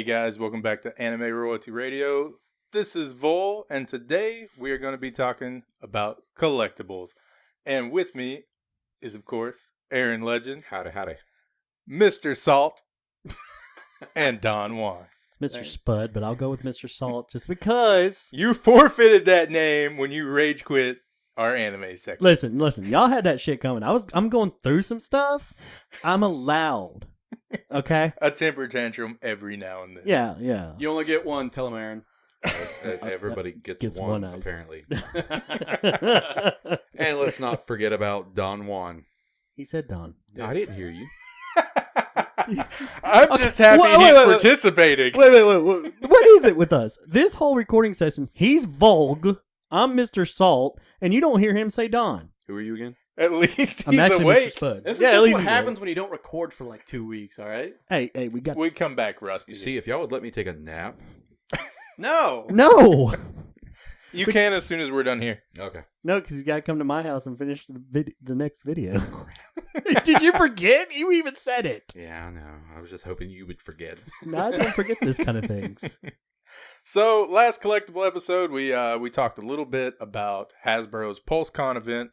guys, welcome back to Anime Royalty Radio. This is Vol, and today we are going to be talking about collectibles. And with me is, of course, Aaron Legend. Howdy. Mr. Salt. And Don Juan. It's Mr. Spud, but I'll go with Mr. Salt just because. You forfeited that name when you rage quit our anime section. Listen, y'all had that shit coming. I'm going through some stuff. I'm allowed. Okay? A temper tantrum every now and then. Yeah. You only get one. Tell him, Aaron. Everybody gets one apparently. And And let's not forget about Don Juan. he said Don. I didn't hear you. I'm just happy he's participating. Wait. What is it with us? This whole recording session, he's Volg, I'm Mr. Salt, and you don't hear him say Don. Who are you again? At least I'm he's actually Mr. awake. Spud. This is at just least what he's happens awake. when you don't record for like 2 weeks, all right? Hey, we got... We come back rusty. You see, if y'all would let me take a nap. No. No! You can as soon as we're done here. Okay. No, because he's got to come to my house and finish the next video. Did you forget? You even said it. Yeah, I know. I was just hoping you would forget. No, I don't forget this kind of things. So, last collectible episode, we talked a little bit about Hasbro's PulseCon event.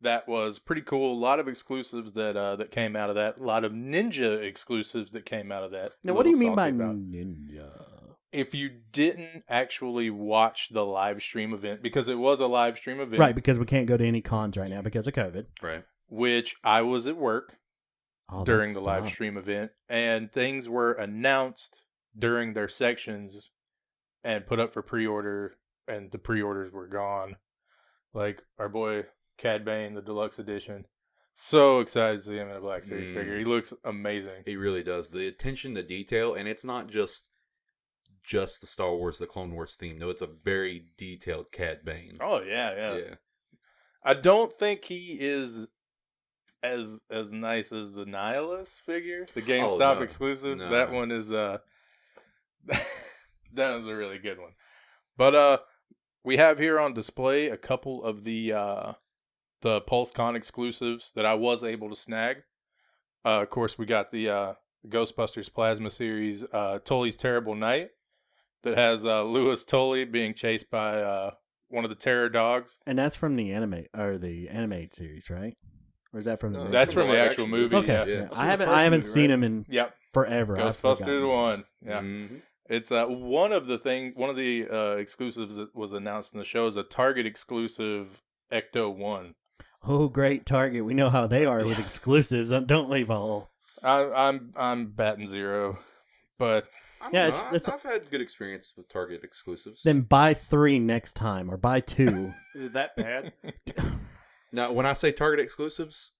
That was pretty cool. A lot of exclusives that came out of that. A lot of Ninja exclusives that came out of that. Now, what do you mean Little by salty about. ninja? If you didn't actually watch the live stream event, because it was a live stream event. Right, because we can't go to any cons right now because of COVID. Right. Which I was at work Oh, during that the live sucks. stream event. And things were announced during their sections and put up for pre-order. And the pre-orders were gone. Like our boy Cad Bane, the deluxe edition. So excited to see him in a Black Series figure. He looks amazing. He really does. The attention to detail, and it's not just the Star Wars, the Clone Wars theme. No, it's a very detailed Cad Bane. Oh, yeah. I don't think he is as nice as the Nihilus figure, the GameStop exclusive. No. That one is that was a really good one. But we have here on display a couple of the PulseCon exclusives that I was able to snag. Of course, we got the Ghostbusters Plasma Series Tully's Terrible Night that has Louis Tully being chased by one of the terror dogs. And that's from the animated series, right? Or is that from the movie? That's from the actual movie. Okay. Yeah. I haven't seen him in forever. I've Ghostbusters forgotten. 1. Yeah. Mm-hmm. It's one of the exclusives that was announced in the show is a Target exclusive Ecto 1. Oh, great Target. We know how they are with exclusives. Don't leave all. I'm batting zero, but Yeah, I've had good experience with Target exclusives. Then buy 3 next time, or buy 2. Is it that bad? Now, when I say Target exclusives,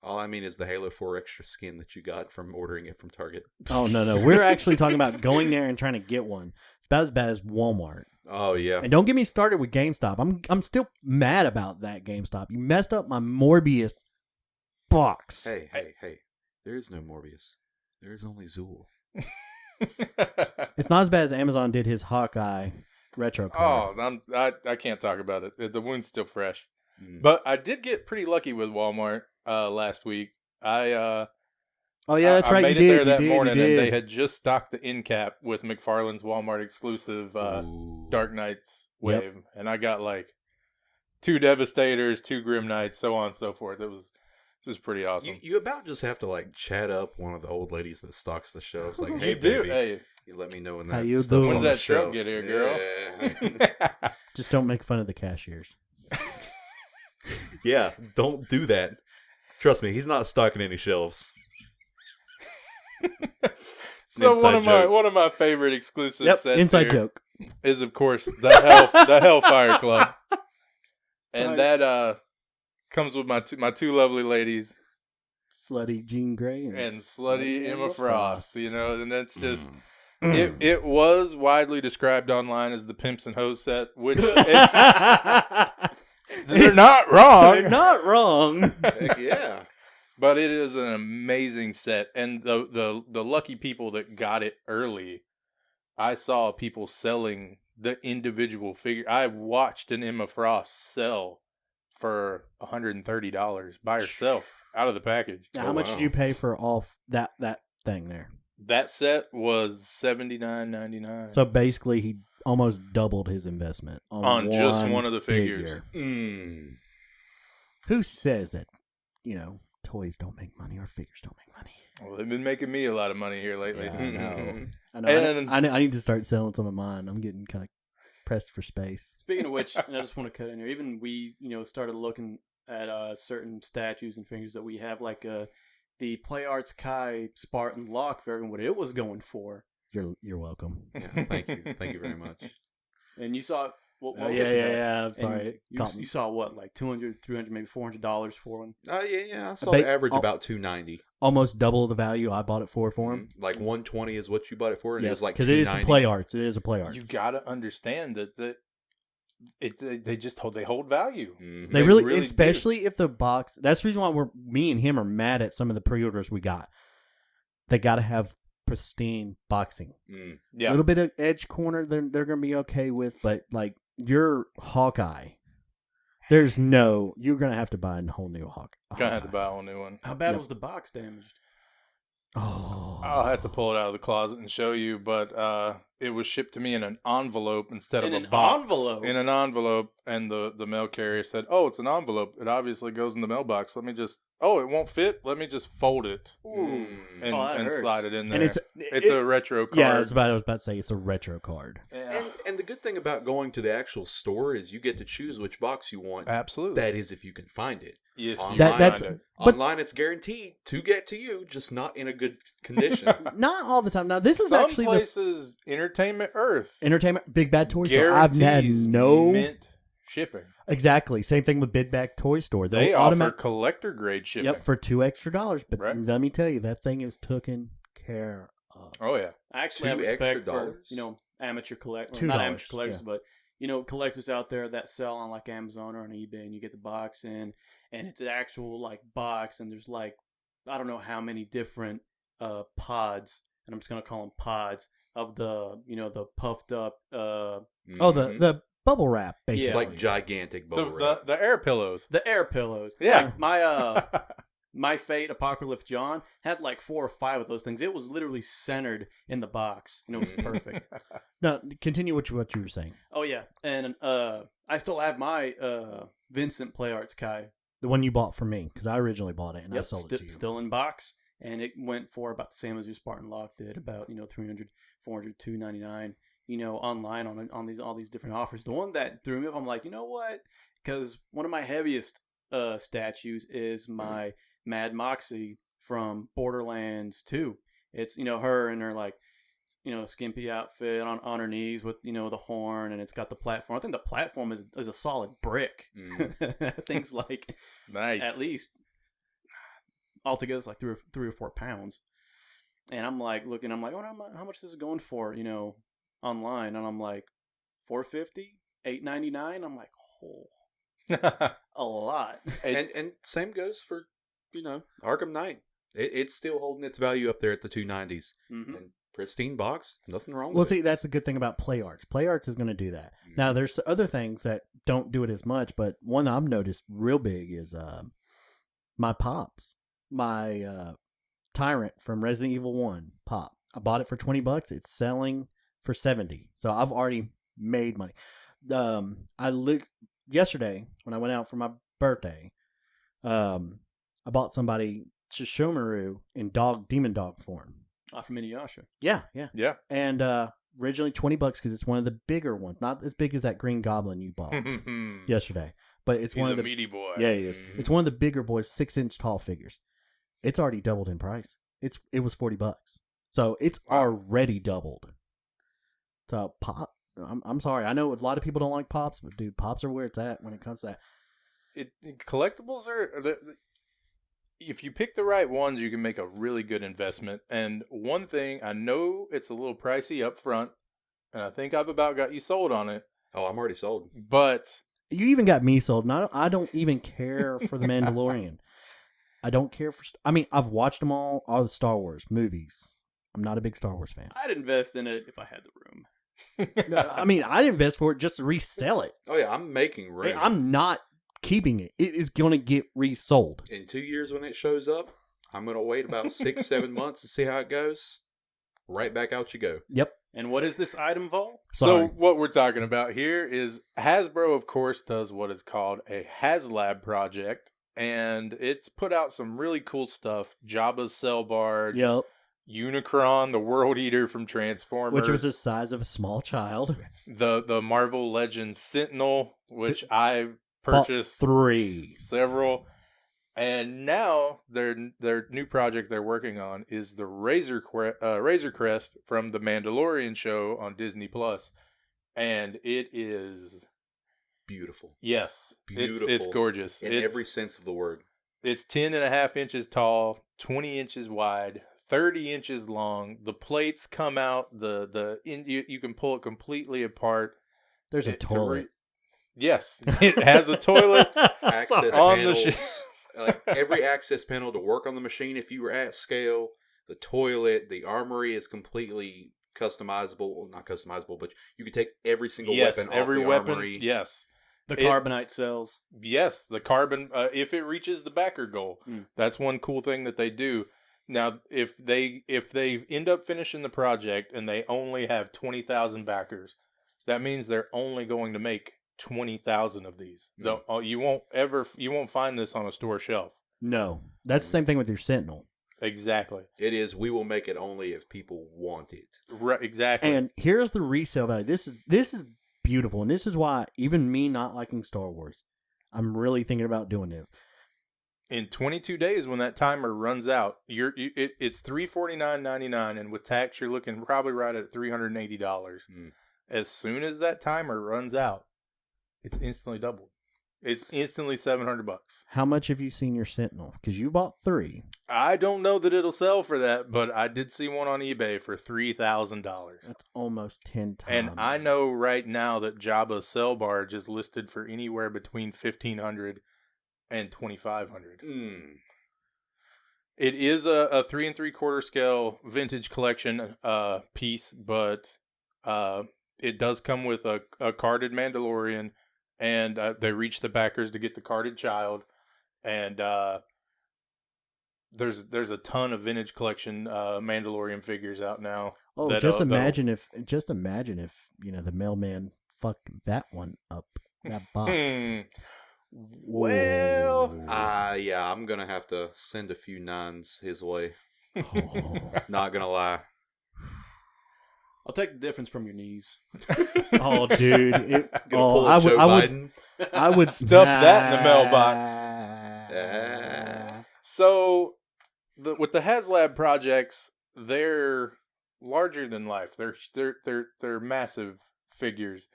all I mean is the Halo 4 extra skin that you got from ordering it from Target. Oh, no. We're actually talking about going there and trying to get one. It's about as bad as Walmart. Oh, yeah. And don't get me started with GameStop. I'm still mad about that GameStop. You messed up my Morbius box. Hey. There is no Morbius. There is only Zool. It's not as bad as Amazon did his Hawkeye retro card. I can't talk about it. The wound's still fresh. Mm. But I did get pretty lucky with Walmart last week. Oh, yeah, that's I right. made you it did. there that you morning, did. and they had just stocked the end cap with McFarlane's Walmart exclusive Dark Knights wave, and I got like 2 Devastators, 2 Grim Knights, so on and so forth. It was pretty awesome. You about just have to like chat up one of the old ladies that stocks the shelves. Like, hey, You do, baby, hey. you let me know when How that you stuff's doing? on When's the that truck shelf. get here, girl? Yeah. Just don't make fun of the cashiers. Yeah, don't do that. Trust me, he's not stocking any shelves. So Inside one of my favorite exclusive sets inside here joke. is of course the Hellfire Club, and that comes with my two lovely ladies Slutty Jean Grey and slutty Emma Frost. You know, and that's just. Mm. It was widely described online as the Pimps and Hoes set, which it's, they're not wrong. They're not wrong. Heck yeah. But it is an amazing set, and the lucky people that got it early, I saw people selling the individual figure. I watched an Emma Frost sell for $130 by herself out of the package. Now, how much did you pay for all that thing there? That set was $79.99 So basically, he almost doubled his investment on just one of the figures. Mm. Who says that, toys don't make money or figures don't make money? Well, they've been making me a lot of money here lately. Yeah, I know. And- I need to start selling some of mine. I'm getting kind of pressed for space. Speaking of which, and I just want to cut in here. Even we, started looking at certain statues and figures that we have, like the Play Arts Kai Spartan Lock, figuring what it was going for. You're welcome. Yeah, thank you very much. And you saw what? Yeah. I'm And sorry. You saw what, like $200, $300, maybe $400 for one. Yeah. I saw the average about $290. Almost double the value I bought it for him. Like $120 is what you bought it for, and Yes, it's like because it is a $290. Play Arts. It is a Play Arts. You gotta understand that they hold value. Mhm. They really do. especially if the box. That's the reason why me and him are mad at some of the pre-orders we got. They got to have pristine boxing. Mm. A Yeah, little bit of edge corner, they're going to be okay with, but like your Hawkeye, you're going to have to buy a whole new Hawkeye. gonna have to buy a whole new one. How bad Yep. was the box damaged? Oh, I'll have to pull it out of the closet and show you, but it was shipped to me in an envelope instead In of an a box. envelope? In an envelope, and the mail carrier said, "Oh, it's an envelope. It obviously goes in the mailbox. Let me just. Oh, it won't fit. Let me just fold it Ooh. and, Oh, that and hurts. slide it in there. and It's a retro card. yeah. I was about to say it's a retro card. And the good thing about going to the actual store is you get to choose which box you want. Absolutely. That is if you can find it. If Online, you that's- find it. But- Online, it's guaranteed to get to you, just not in a good condition. Not all the time. Now this is Some actually places, Entertainment Earth the entertainment Big Bad Toy Store. I've had guarantees no mint shipping. exactly same thing with Big Bad Toy Store. They They'll offer automatic- collector grade shipping. Yep, for $2 extra. But Right. let me tell you, that thing is taken care of. Oh yeah. I actually have $2 extra respect for dollars? amateur collectors, $2, not amateur collectors, yeah. but collectors out there that sell on like Amazon or on eBay, and you get the box in, and it's an actual like box, and there's like I don't know how many different pods, and I'm just gonna call them pods of the the puffed up. Oh, Mhm. the bubble wrap, basically. It's like gigantic bubble wrap. The air pillows. The air pillows. Yeah. Like my my Fate Apocalypse John had like 4 or 5 of those things. It was literally centered in the box. It was perfect. No, continue what you were saying. Oh yeah. And I still have my Vincent Play Arts Kai. The one you bought for me, because I originally bought it and I sold it to you. Still in box. And it went for about the same as your Spartan Lock did, about 300, 400, 299. Online on all these different offers. The one that threw me off, I'm like, you know what? Because one of my heaviest statues is my Mad Moxie from Borderlands 2. It's her in her like skimpy outfit on her knees with the horn, and it's got the platform. I think the platform is a solid brick. That thing's like Nice. at least altogether it's like 3 or 4 pounds. And I'm like looking, I'm like, oh, how much is it going for? Online, and I'm like, $450, $899. I'm like, a lot. And same goes for, Arkham Knight. It's still holding its value up there at the 290s. Mm-hmm. And pristine box, nothing wrong Well, with see, it. that's the good thing about Play Arts. Play Arts is going to do that. Now, there's other things that don't do it as much, but one I've noticed real big is my Pops. My Tyrant from Resident Evil 1 Pop. I bought it for $20. It's selling for $70. So I've already made money. I looked yesterday when I went out for my birthday. I bought somebody Shishomaru in demon dog form. From Inuyasha. Yeah. Yeah. And originally $20 because it's one of the bigger ones, not as big as that Green Goblin you bought yesterday, but it's He's one a of the meaty boy. yeah, he is. It's one of the bigger boys, 6-inch tall figures. It's already doubled in price. It was $40, so it's already doubled. So Pop, I'm sorry, I know a lot of people don't like Pops, but dude, Pops are where it's at when it comes to that. Collectibles are if you pick the right ones, you can make a really good investment. And one thing, I know it's a little pricey up front, and I think I've about got you sold on it. Oh, I'm already sold. But You even got me sold, and I don't even care for the Mandalorian. I don't care for. I've watched them all the Star Wars movies. I'm not a big Star Wars fan. I'd invest in it if I had the room. I'd invest for it just to resell it. Oh, yeah, I'm making room. I'm not keeping it. It is going to get resold. In 2 years when it shows up, I'm going to wait about 6-7 months to see how it goes. right back out you go. Yep. And what is this item, Vol? Sorry. So what we're talking about here is Hasbro, of course, does what is called a Haslab project, and it's put out some really cool stuff. Jabba's Cell Barge, Yep. Unicron, the World Eater from Transformers, Which was the size of a small child. the Marvel Legends Sentinel, which I Bought purchased 3. several. And now their new project they're working on is the Razor Crest from the Mandalorian show on Disney Plus, and it is Beautiful. yes, Beautiful. It's gorgeous In it's, every sense of the word. It's 10.5 inches tall, 20 inches wide, 30 inches long. The plates come out. You can pull it completely apart. There's a toilet. Yes, it has a toilet. Access On the panels, like every access panel to work on the machine if you were at scale. The toilet, the armory is completely customizable. Well, not customizable, but you can take every single weapon off every the weapon. armory. Yes, The carbonite cells. yes, the carbon. If it reaches the backer goal, that's one cool thing that they do. Now, if they end up finishing the project and they only have 20,000 backers, that means they're only going to make 20,000 of these. You won't find this on a store shelf. No. That's the same thing with your Sentinel. Exactly. It is. We will make it only if people want it. Right. Exactly. And here's the resale value. This is beautiful, and this is why even me not liking Star Wars, I'm really thinking about doing this. In 22 days, when that timer runs out, it's $349.99, and with tax, you're looking probably right at $380. As soon as that timer runs out, it's instantly doubled. It's instantly $700. How much have you seen your Sentinel? Because you bought 3. I don't know that it'll sell for that, but I did see one on eBay for $3,000. That's almost 10 times. And I know right now that Jabba's Cell Barge is listed for anywhere between $1,500 and $2,500. It is a 3 3/4 scale vintage collection piece, but it does come with a carded Mandalorian, and they reach the backers to get the carded child, and there's a ton of vintage collection Mandalorian figures out now. Oh, that, just imagine if the mailman fucked that one up, that box. Well, Yeah, I'm gonna have to send a few 9s his way. Oh. Not gonna lie. I'll take the difference from your knees. Oh, dude! Pull a Joe Biden. I would stuff that in the mailbox. So, with the Haslab projects, they're larger than life. They're massive figures.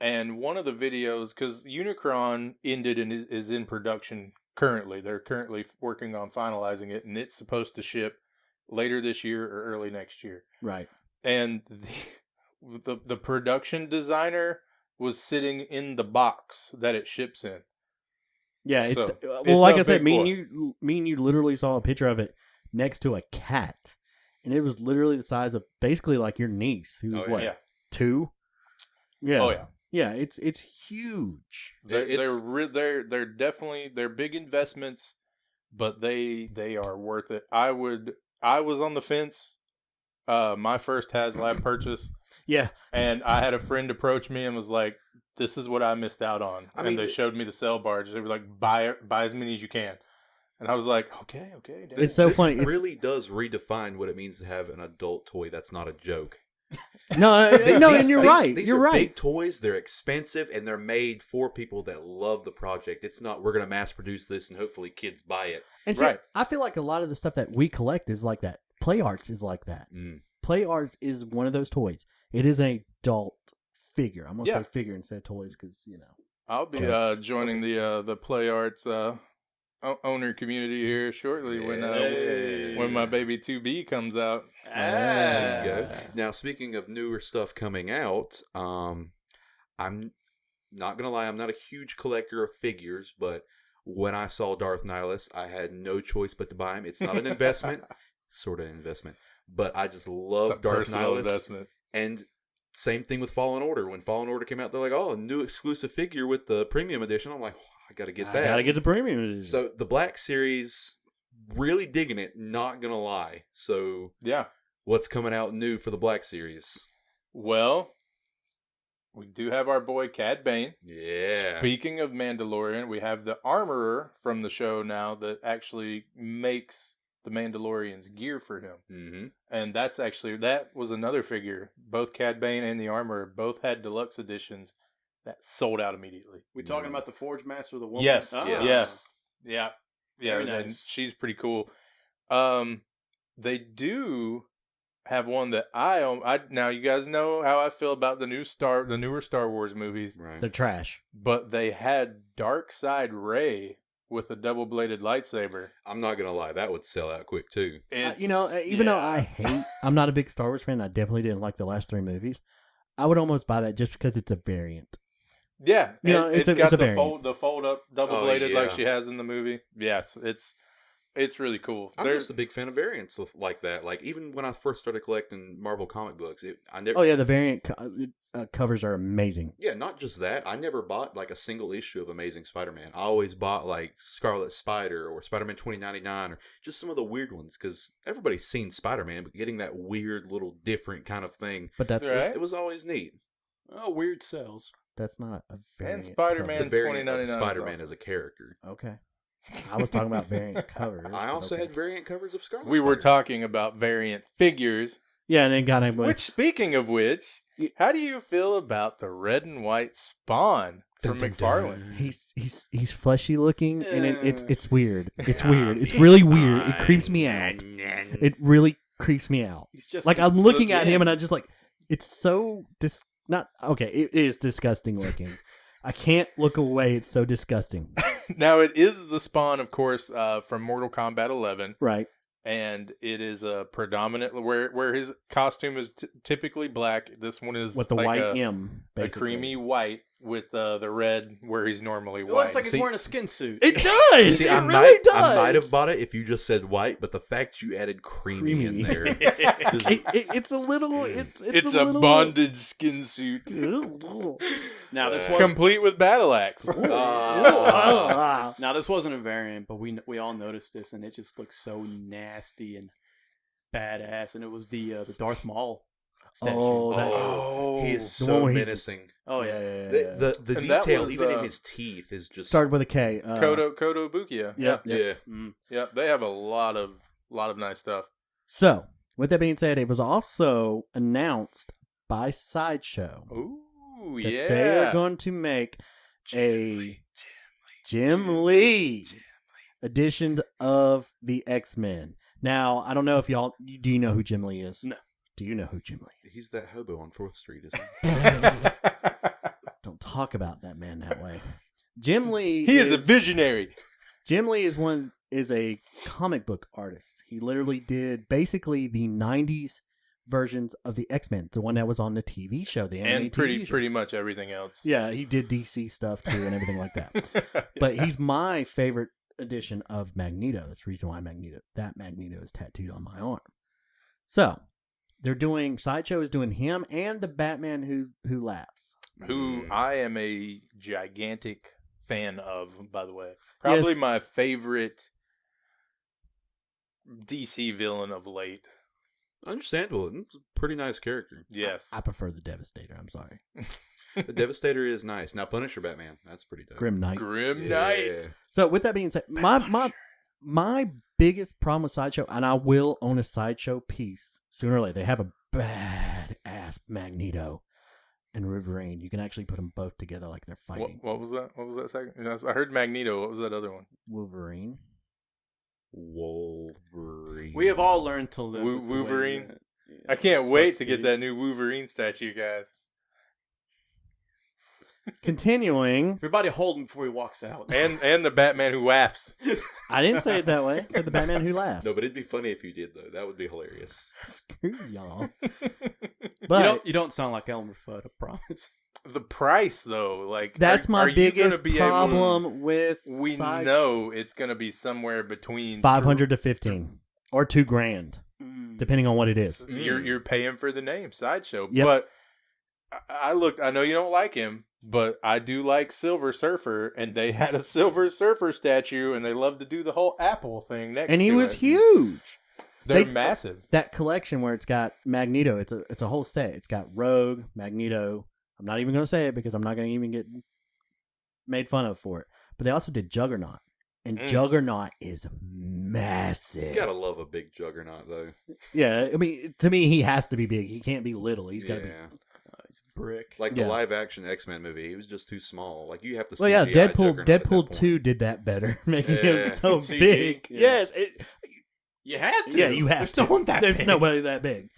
And one of the videos, because Unicron ended and is in production currently. They're currently working on finalizing it, and it's supposed to ship later this year or early next year. Right. And the production designer was sitting in the box that it ships in. Yeah, So, it's it's like a I said, big me and you literally saw a picture of it next to a cat, and it was literally the size of basically like your niece, who was Yeah. 2. Yeah. Oh yeah. Yeah, it's huge. They're definitely big investments, but they are worth it. I was on the fence. My first Haslab purchase. Yeah. And I had a friend approach me and was like, "This is what I missed out on." And they showed me the cell barge. They were like, "Buy as many as you can." And I was like, "Okay." Dad." It's so this funny. It's, really does redefine what it means to have an adult toy. That's not a joke. no, and you're right. These You're are right. big toys. They're expensive, and they're made for people that love the project. It's not, we're going to mass produce this and hopefully kids buy it. And see, Right. I feel like a lot of the stuff that we collect is like that. Play Arts is like that. Play Arts is one of those toys. It is an adult figure. I'm going to say figure instead of toys because, I'll be joining the Play Arts owner community here shortly when my baby 2B comes out. There you go. Now, speaking of newer stuff coming out, I'm not going to lie, I'm not a huge collector of figures, but when I saw Darth Nihilus, I had no choice but to buy him. It's not an investment, sort of an investment, but I just love Darth Nihilus. Investment. And same thing with Fallen Order. When Fallen Order came out, they're like, "Oh, a new exclusive figure with the premium edition." I'm like, I got to get that. I got to get the premium edition. So the Black Series, really digging it, not going to lie. So Yeah. What's coming out new for the Black Series? Well, we do have our boy Cad Bane. Yeah. Speaking of Mandalorian, we have the armorer from the show now that actually makes the Mandalorian's gear for him. Mm-hmm. And that was another figure. Both Cad Bane and the armorer both had deluxe editions that sold out immediately. We talking about the Forge Master, the woman? Yes. Oh. Yes. Yeah. Yeah. Very And nice. she's pretty cool. They do have one that I now you guys know how I feel about the newer Star Wars movies. Right. They're trash. But they had Darkseid Rey with a double-bladed lightsaber. I'm not going to lie. That would sell out quick, too. Even though I'm not a big Star Wars fan, I definitely didn't like the last 3 movies. I would almost buy that just because it's a variant. Yeah, it's got a the variant. fold up double bladed yeah. like she has in the movie. Yes, it's really cool. I'm just a big fan of variants like that. Like, even when I first started collecting Marvel comic books, I never... Oh, yeah, the variant covers are amazing. Yeah, not just that. I never bought, like, a single issue of Amazing Spider-Man. I always bought, like, Scarlet Spider or Spider-Man 2099 or just some of the weird ones, because everybody's seen Spider-Man, but getting that weird little different kind of thing, But that's Right. it was always neat. Oh, weird cells. that's not a variant. And Spider-Man It's a variant of 2099 Spider-Man is as a character. Okay. I was talking about variant covers. I also okay. had variant covers of Scarlet We were Spider. talking about variant figures. Yeah, and then got him. Which, speaking of which, how do you feel about the red and white Spawn from McFarlane? He's fleshy looking, and it's weird. It's weird. It's really weird. It creeps me out. It really creeps me out. He's just Like, I'm looking at him, and I just like, it's so it is disgusting looking. I can't look away. It's so disgusting. Now, it is the Spawn, of course, from Mortal Kombat 11. Right. And it is a predominantly where his costume is typically black. This one is With the like white M, a basically. creamy white with the red where he's normally It white. looks like he's wearing a skin suit. It does. See, it I really does. I might have bought it if you just said white, but the fact you added creamy in there. It's a little. It's It's a a little... bondage skin suit, Now this was complete with battle axe. now this wasn't a variant, but we all noticed this, and it just looks so nasty and badass. And it was the Darth Maul statue. He is The so one where he's- menacing. Oh yeah. The And that detail, was, even in his teeth, is just Started with a K. Kodo Bukia. Yeah. Yeah. Yep. They have a lot of nice stuff. So, with that being said, it was also announced by Sideshow Ooh, that yeah. they are going to make a Jim Lee edition of the X-Men. Now, I don't know if do you know who Jim Lee is? No. Do you know who Jim Lee is? He's that hobo on 4th Street, isn't he? Don't talk about that man that way. Jim Lee He is a visionary. Jim Lee is a comic book artist. He literally did basically the 90s versions of the X-Men, the one that was on the TV show, the animated And TV show. pretty much everything else. Yeah, he did DC stuff too and everything like that. But he's my favorite edition of Magneto. That's the reason why Magneto is tattooed on my arm. So, Sideshow is doing him and the Batman who laughs. Who I am a gigantic fan of, by the way. Probably Yes. my favorite DC villain of late. Understandable. It's a pretty nice character. Yes. I prefer the Devastator, I'm sorry. The Devastator is nice. Now, Punisher Batman, that's pretty dope. Grim Knight. Grim Yeah. Knight. So with that being said, my biggest problem with Sideshow, and I will own a Sideshow piece sooner or later. They have a bad-ass Magneto and Wolverine. You can actually put them both together like they're fighting. What was that? What was that second? I heard Magneto. What was that other one? Wolverine. Wolverine. We have all learned to live with the way Wolverine? that- I can't Spud wait to get that speaks. new Wolverine statue, guys. Continuing, Everybody hold him before he walks out. And the Batman who laughs. I didn't say it that way. I said the Batman who laughs. No, but it'd be funny if you did, though. That would be hilarious. Screw y'all. you But don't sound like Elmer Fudd, I promise. The price, though, like that's are my you gonna biggest be able to- problem with We Sideshow. know it's going to be somewhere between 500 to 15 or $2,000, depending on what it is. You're paying for the name Sideshow, Yep. but I looked. I know you don't like him, but I do like Silver Surfer, and they had a Silver Surfer statue, and they love to do the whole Apple thing next. And he to was it. huge. They're massive. That collection where it's got Magneto, it's a whole set. It's got Rogue, Magneto. I'm not even going to say it because I'm not going to even get made fun of for it. But they also did Juggernaut. And Juggernaut is massive. You gotta love a big Juggernaut, though. Yeah, I mean, to me, he has to be big. He can't be little. He's got to be. He's a brick. Like the live-action X-Men movie, he was just too small. Like you have to. Well, yeah, CGI Deadpool 2 did that better, making him so CG, big. yeah. Yes, You had to. yeah, you have There's to. no one that There's big. nobody that big.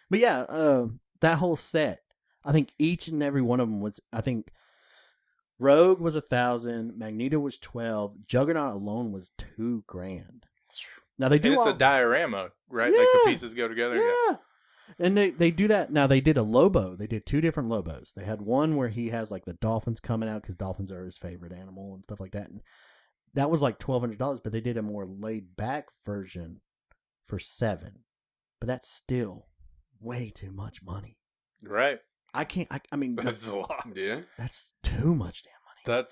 But yeah, that whole set. I think each and every one of them was. I think Rogue was 1,000, Magneto was 12, Juggernaut alone was $2,000. Now they do. And it's a diorama, right? Yeah. Like the pieces go together. Yeah. And they do that. Now they did a Lobo. They did 2 different Lobos. They had one where he has like the dolphins coming out because dolphins are his favorite animal and stuff like that. And that was like $1,200, but they did a more laid back version for $7,000. But that's still way too much money. Right. I mean, That's a lot. Yeah. that's too much damn money.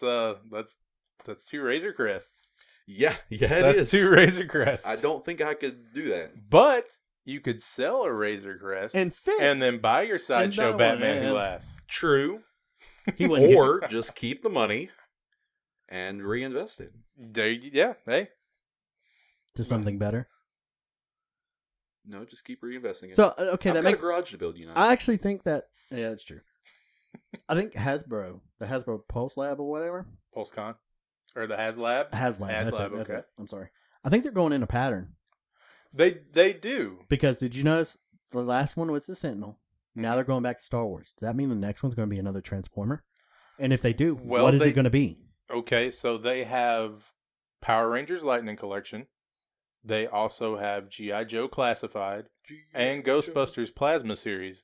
That's 2 Razor Crests. Yeah, That's is. 2 Razor Crests. I don't think I could do that. But you could sell a Razor Crest And fit. and then buy your sideshow that Batman one, Who yeah. Laughs. True. He wouldn't Or just keep the money and reinvest it. Yeah, hey. to something better. No, just keep reinvesting it. So okay, I've that got makes. a garage to build, you know. I actually think that that's true. I think Hasbro, the Hasbro Pulse Lab or whatever, PulseCon. Or the Haslab. Haslab. That's Haslab, it. okay. I'm sorry. I think they're going in a pattern They do. because did you notice the last one was the Sentinel? Now they're going back to Star Wars. Does that mean the next one's going to be another Transformer? And if they do, Well, what is it going to be? Okay, so they have Power Rangers Lightning Collection. They also have G.I. Joe Classified and Ghostbusters Plasma Series,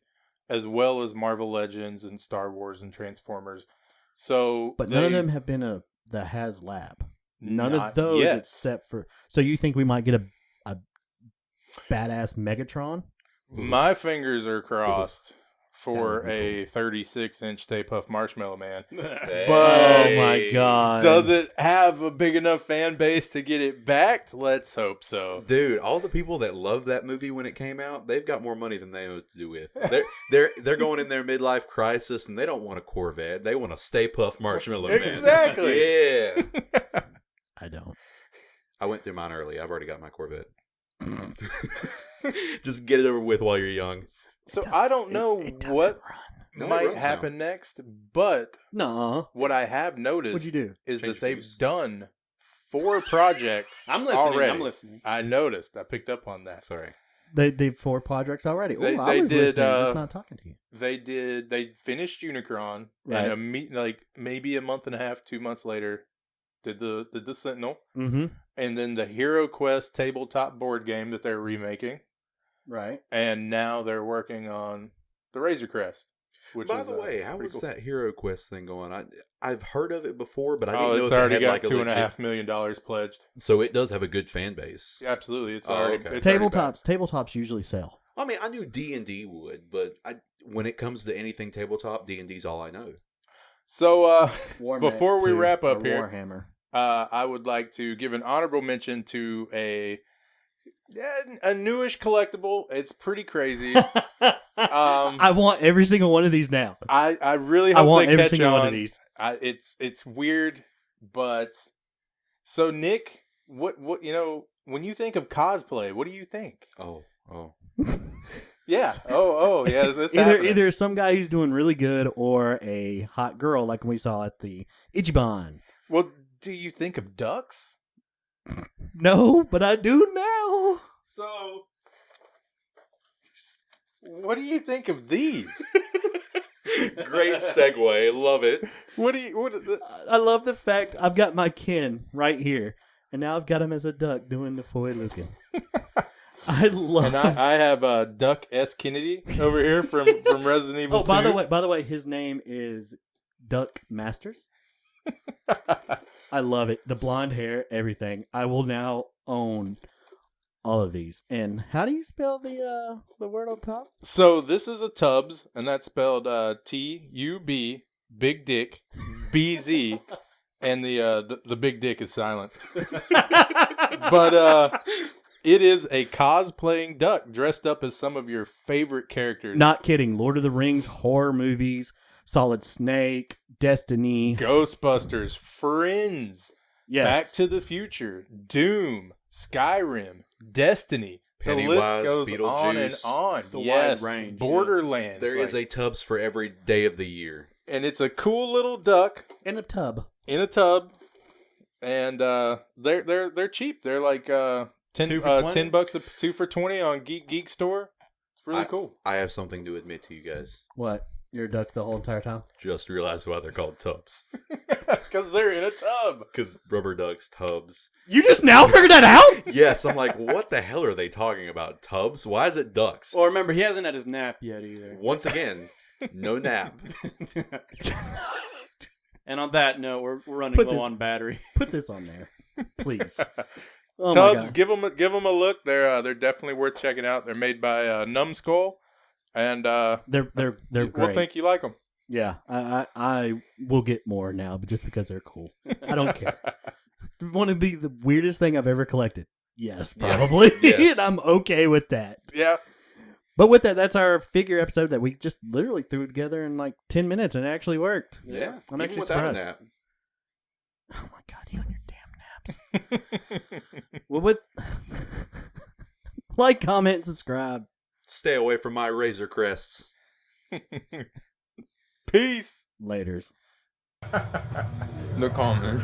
as well as Marvel Legends and Star Wars and Transformers. So, But none of them have been the Haslab. None Not of those yet. except for. So you think we might get a badass Megatron? My fingers are crossed for a 36-inch Stay Puft Marshmallow Man. Hey. Oh my god! Does it have a big enough fan base to get it backed? Let's hope so. Dude, all the people that loved that movie when it came out, they've got more money than they know what to do with. They're going in their midlife crisis and they don't want a Corvette. They want a Stay Puft Marshmallow Man. Exactly. Yeah. I don't. I went through mine early. I've already got my Corvette. Just get it over with while you're young. So I don't know It doesn't what run. No, it might runs happen next, but No. what I have noticed What'd you do? is Change that they've fuse. done 4 projects I'm listening. already. I'm listening. I noticed. I picked up on that. Sorry. They did 4 projects already. They- I they was did, listening, just not talking to you. They finished Unicron, Right. and like maybe a month and a half, 2 months later, did the Sentinel, Mm-hmm. and then the Hero Quest tabletop board game that they're remaking, Right. and now they're working on the Razor Crest. Which By is, the way, how pretty was cool. that Hero Quest thing going? I've heard of it before, but I didn't Oh, know it's if it already had got like a $2.5 million pledged. So it does have a good fan base. Absolutely, it's Oh, already okay. it's already back. Tabletops usually sell. I mean, I knew D&D would, but when it comes to anything tabletop, D&D's all I know. So, Warhammer before we 2, wrap up or here, Warhammer. I would like to give an honorable mention to a newish collectible. It's pretty crazy. I want every single one of these now. I really I hope want they every catch single on. one of these. It's weird, but so Nick, what when you think of cosplay, what do you think? Oh. Yeah. Oh, yeah. It's happening. Either some guy who's doing really good or a hot girl like we saw at the Ichiban. Well, do you think of ducks? No, but I do now. So, what do you think of these? Great segue. Love it. I love the fact I've got my Ken right here, and now I've got him as a duck doing the foy looking. I love. And I have Duck S. Kennedy over here from Resident Evil 2. by the way, his name is Duck Masters. I love it. The blonde hair, everything. I will now own all of these. And how do you spell the word on top? So this is a TUBBZ, and that's spelled T-U-B, Big Dick, B-Z, and the big dick is silent. But It is a cosplaying duck dressed up as some of your favorite characters. Not kidding. Lord of the Rings, horror movies, Solid Snake, Destiny, Ghostbusters, Friends, yes. Back to the Future, Doom, Skyrim, Destiny. Pennywise, the list goes on and Beetlejuice. on. It's the Yes, wide range, Borderlands. There is a Tubbs for every day of the year. and it's a cool little duck in a tub. in a tub, and they're cheap. They're like 10 2 for 20? $10 2 for $20 on Geek Store. It's really cool. I have something to admit to you guys. What? You're a duck the whole entire time? Just realized why they're called Tubbs. Because they're in a tub. Because rubber ducks, Tubbs. You just now figured that out? Yes, I'm like, what the hell are they talking about? Tubbs? Why is it ducks? Well, remember, he hasn't had his nap yet either. Once again, no nap. And on that note, we're running low on battery. Put this on there, please. Oh Tubbs, give them a look. They're definitely worth checking out. They're made by Numbskull, and they're great. We'll think you like them. Yeah, I will get more now, but just because they're cool, I don't care. Want to be the weirdest thing I've ever collected? Yes, probably. Yes. And I'm okay with that. Yeah. But with that, that's our figure episode that we just literally threw together in like 10 minutes, and it actually worked. Yeah, I'm even actually without a surprised. nap. Oh my god, you and your damn naps. Well, with like, comment, and subscribe. Stay away from my Razor Crests. Peace. Laters. No comment.